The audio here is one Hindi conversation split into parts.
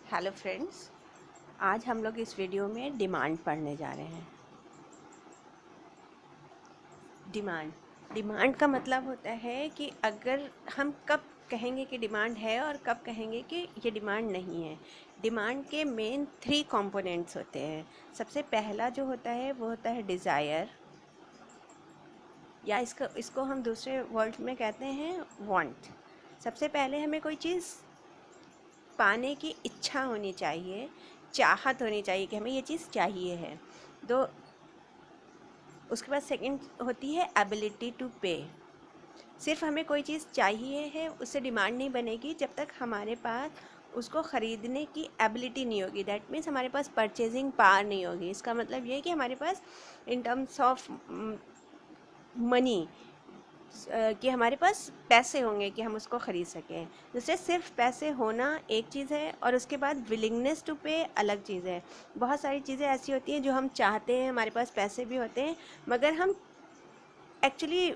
हेलो फ्रेंड्स, आज हम लोग इस वीडियो में डिमांड पढ़ने जा रहे हैं। डिमांड डिमांड का मतलब होता है कि अगर हम कब कहेंगे कि डिमांड है और कब कहेंगे कि ये डिमांड नहीं है। डिमांड के मेन 3 कंपोनेंट्स होते हैं। सबसे पहला जो होता है वो होता है डिज़ायर, या इसको हम दूसरे वर्ड में कहते हैं वांट। सबसे पहले हमें कोई चीज़ पाने की इच्छा होनी चाहिए, चाहत होनी चाहिए कि हमें ये चीज़ चाहिए है। तो उसके बाद सेकंड होती है एबिलिटी टू पे। सिर्फ हमें कोई चीज़ चाहिए है, उससे डिमांड नहीं बनेगी जब तक हमारे पास उसको ख़रीदने की एबिलिटी नहीं होगी। दैट मीन्स हमारे पास परचेजिंग पावर नहीं होगी। इसका मतलब ये है कि हमारे पास इन टर्म्स ऑफ मनी कि हमारे पास पैसे होंगे कि हम उसको ख़रीद सकें। जैसे सिर्फ पैसे होना एक चीज़ है और उसके बाद विलिंगनेस टू पे अलग चीज़ है। बहुत सारी चीज़ें ऐसी होती हैं जो हम चाहते हैं, हमारे पास पैसे भी होते हैं, मगर हम एक्चुअली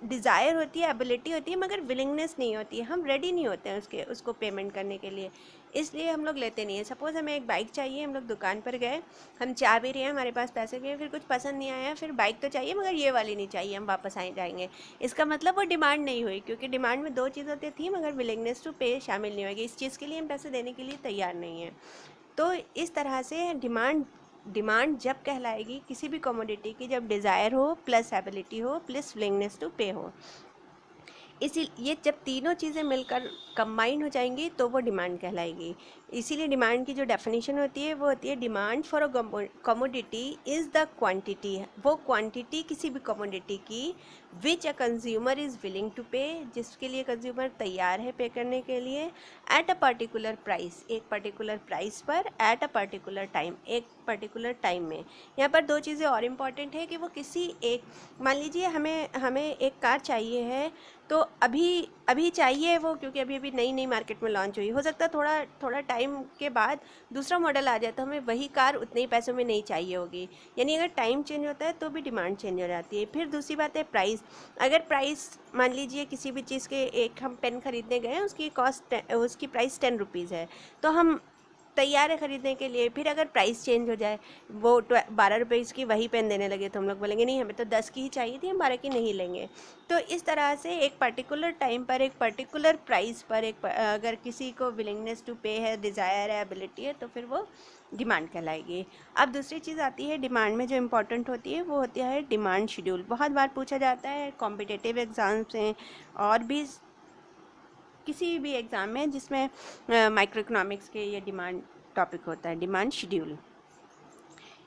डिज़ायर होती है, एबिलिटी होती है, मगर विलिंगनेस नहीं होती है। हम रेडी नहीं होते हैं उसको पेमेंट करने के लिए, इसलिए हम लोग लेते नहीं हैं। सपोज़ हमें एक बाइक चाहिए, हम लोग दुकान पर गए, हम चाह भी रहे हैं, हमारे पास पैसे भी हैं, फिर कुछ पसंद नहीं आया, फिर बाइक तो चाहिए मगर ये वाली नहीं चाहिए, हम वापस आए जाएंगे। इसका मतलब वो डिमांड नहीं हुई, क्योंकि डिमांड में 2 चीज़ होती थी मगर विलिंगनेस टू पे शामिल नहीं होगी। इस चीज़ के लिए हम पैसे देने के लिए तैयार नहीं हैं। तो इस तरह से डिमांड डिमांड जब कहलाएगी किसी भी कमोडिटी की, जब डिज़ायर हो प्लस एबिलिटी हो प्लस विलिंगनेस टू पे हो। इसी ये जब तीनों चीज़ें मिलकर कंबाइन हो जाएंगी तो वो डिमांड कहलाएगी। इसीलिए डिमांड की जो डेफिनेशन होती है वो होती है, demand for a commodity is the quantity. वो क्वांटिटी किसी भी कमोडिटी की which a consumer is willing to pay, जिसके लिए कंज्यूमर तैयार है पे करने के लिए, एट अ पर्टिकुलर प्राइस, एक पर्टिकुलर प्राइस पर, एट अ पर्टिकुलर टाइम, एक पर्टिकुलर टाइम में। यहाँ पर 2 चीज़ें और इम्पॉर्टेंट है कि वो किसी एक, मान लीजिए हमें हमें एक कार चाहिए है, तो अभी अभी चाहिए वो, क्योंकि अभी अभी नई नई मार्केट में लॉन्च हुई। हो सकता है थोड़ा थोड़ा टाइम के बाद दूसरा मॉडल आ जाए तो हमें वही कार उतने ही पैसों में नहीं चाहिए होगी। यानी अगर टाइम चेंज होता है तो भी डिमांड चेंज हो जाती है। फिर दूसरी बात है प्राइस। अगर प्राइस, मान लीजिए किसी भी चीज़ के, एक हम पेन खरीदने गए, उसकी प्राइस 10 रुपीज़ है, तो हम तैयार है ख़रीदने के लिए। फिर अगर प्राइस चेंज हो जाए, वो 12 रुपये की वही पेन देने लगे, तो हम लोग बोलेंगे नहीं, हमें तो 10 की ही चाहिए थी, हम 12 की नहीं लेंगे। तो इस तरह से एक पर्टिकुलर टाइम पर, एक पर्टिकुलर प्राइस पर, अगर किसी को विलिंगनेस टू पे है, डिज़ायर है, एबिलिटी है, तो फिर वो डिमांड कहलाएगी। अब दूसरी चीज़ आती है डिमांड में जो इम्पोर्टेंट होती है, वो होती है डिमांड शेड्यूल। बहुत बार पूछा जाता है कॉम्पिटिटिव एग्ज़ाम्स में और भी किसी भी एग्ज़ाम में जिसमें माइक्रो इकोनॉमिक्स के ये डिमांड टॉपिक होता है, डिमांड शेड्यूल।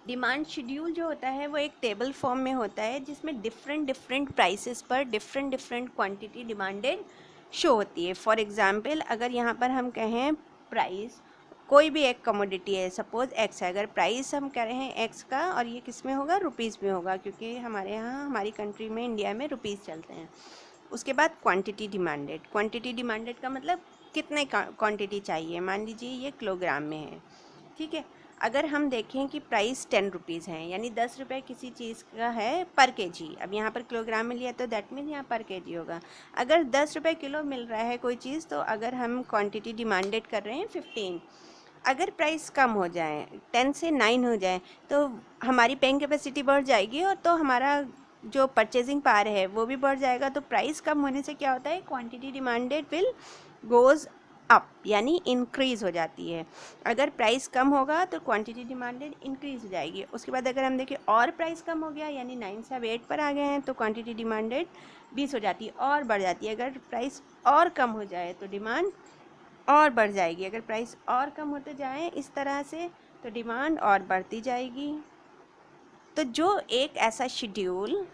डिमांड शेड्यूल जो होता है वो एक टेबल फॉर्म में होता है, जिसमें डिफरेंट डिफरेंट प्राइसेस पर different different quantity demanded show होती है। फॉर एग्जांपल, अगर यहाँ पर हम कहें प्राइस, कोई भी एक कमोडिटी है, सपोज एक्स है, अगर प्राइस हम कह रहे हैं एक्स का, और ये किस में होगा, रुपीज़ में होगा, क्योंकि हमारे यहाँ, हमारी कंट्री में, इंडिया में रुपीज़ चलते हैं। उसके बाद क्वांटिटी डिमांडेड। क्वांटिटी डिमांडेड का मतलब कितने क्वांटिटी चाहिए। मान लीजिए ये किलोग्राम में है, ठीक है। अगर हम देखें कि प्राइस 10 रुपीज़ है, यानी 10 रुपये किसी चीज़ का है पर केजी। अब यहाँ पर किलोग्राम में लिया तो दैट मीन यहाँ पर केजी होगा। अगर 10 रुपये किलो मिल रहा है कोई चीज़, तो अगर हम क्वांटिटी डिमांडेड कर रहे हैं 15, अगर प्राइस कम हो जाए, 10 से 9 हो जाए, तो हमारी पेइंग कैपेसिटी बढ़ जाएगी, और तो हमारा जो परचेजिंग पावर है वो भी बढ़ जाएगा। तो प्राइस कम होने से क्या होता है, quantity demanded will goes up, यानी इंक्रीज़ हो जाती है। अगर प्राइस कम होगा तो क्वांटिटी डिमांडेड इंक्रीज़ हो जाएगी। उसके बाद अगर हम देखें और प्राइस कम हो गया, यानी 9 से अब 8 पर आ गए हैं, तो क्वांटिटी डिमांडेड 20 हो जाती है और बढ़ जाती है। अगर प्राइस और कम हो जाए तो डिमांड और बढ़ जाएगी। अगर प्राइस और कम होते जाए इस तरह से, तो डिमांड और बढ़ती जाएगी। तो जो एक ऐसा शेड्यूल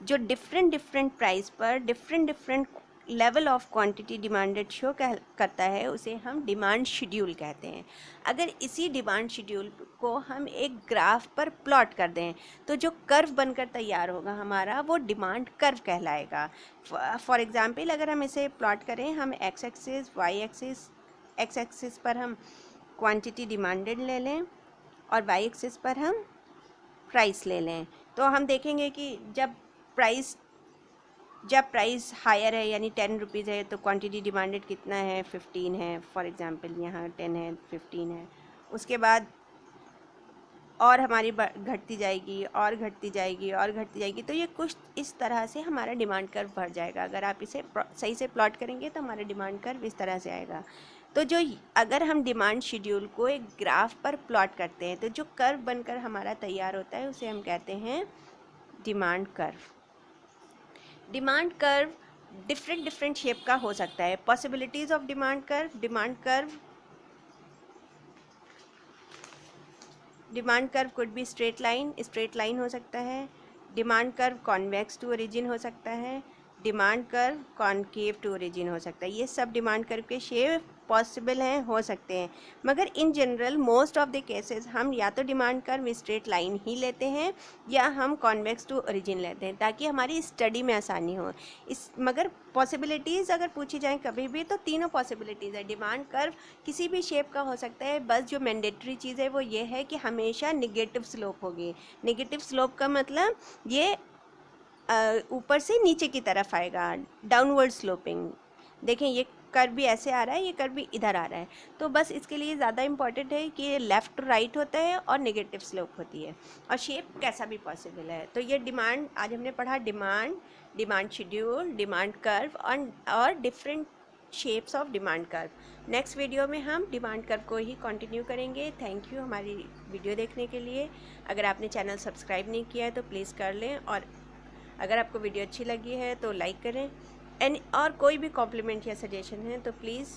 जो डिफरेंट डिफरेंट प्राइस पर different different level of quantity demanded show करता है, उसे हम डिमांड शेड्यूल कहते हैं। अगर इसी डिमांड शेड्यूल को हम एक ग्राफ पर प्लॉट कर दें, तो जो कर्व बनकर तैयार होगा हमारा, वो डिमांड कर्व कहलाएगा। फॉर एग्जांपल, अगर हम इसे प्लॉट करें, हम x axis, y axis, x axis पर हम क्वांटिटी डिमांडेड ले लें और वाई एक्सिस पर हम प्राइस ले लें, तो हम देखेंगे कि जब प्राइस जब प्राइस हायर है यानी 10 रुपीज़ है तो क्वांटिटी डिमांडेड कितना है, 15 है फॉर एग्जांपल, यहाँ 10 है 15 है। उसके बाद और हमारी घटती जाएगी और घटती जाएगी और घटती जाएगी। तो ये कुछ इस तरह से हमारा डिमांड कर्व बढ़ जाएगा। अगर आप इसे सही से प्लॉट करेंगे तो हमारा डिमांड कर्व इस तरह से आएगा। तो जो अगर हम डिमांड शेड्यूल को एक ग्राफ पर प्लॉट करते हैं तो जो कर्व बनकर हमारा तैयार होता है उसे हम कहते हैं demand curve. Demand curve different shape का हो सकता है। Possibilities of demand curve could be straight line हो सकता है। Demand curve convex to origin हो सकता है। Demand curve concave to origin हो सकता है। ये सब डिमांड कर्व के शेप पॉसिबल हैं, हो सकते हैं, मगर in general most of the cases हम या तो डिमांड कर्व स्ट्रेट लाइन ही लेते हैं या हम कॉन्वेक्स टू ओरिजिन लेते हैं ताकि हमारी स्टडी में आसानी हो। मगर पॉसिबिलिटीज़ अगर पूछी जाए कभी भी तो तीनों पॉसिबिलिटीज़ है। डिमांड कर्व किसी भी शेप का हो सकता है, बस जो मैंडेटरी चीज़ है वो ये है कि हमेशा निगेटिव स्लोप होगी। निगेटिव स्लोप का मतलब ये ऊपर से नीचे की तरफ आएगा, डाउनवर्ड स्लोपिंग। देखें ये कर्व भी ऐसे आ रहा है, ये कर्व भी इधर आ रहा है। तो बस इसके लिए ज़्यादा इम्पॉर्टेंट है कि ये लेफ़्ट टू राइट होता है और नेगेटिव स्लोप होती है और शेप कैसा भी पॉसिबल है। तो ये डिमांड आज हमने पढ़ा, डिमांड शेड्यूल, डिमांड कर्व और different shapes of demand curve. Next video में हम डिमांड कर्व को ही कंटिन्यू करेंगे। थैंक यू हमारी वीडियो देखने के लिए। अगर आपने चैनल सब्सक्राइब नहीं किया है तो प्लीज़ कर लें, और अगर आपको वीडियो अच्छी लगी है तो लाइक करें। और कोई भी कॉम्प्लीमेंट या सजेशन है तो प्लीज़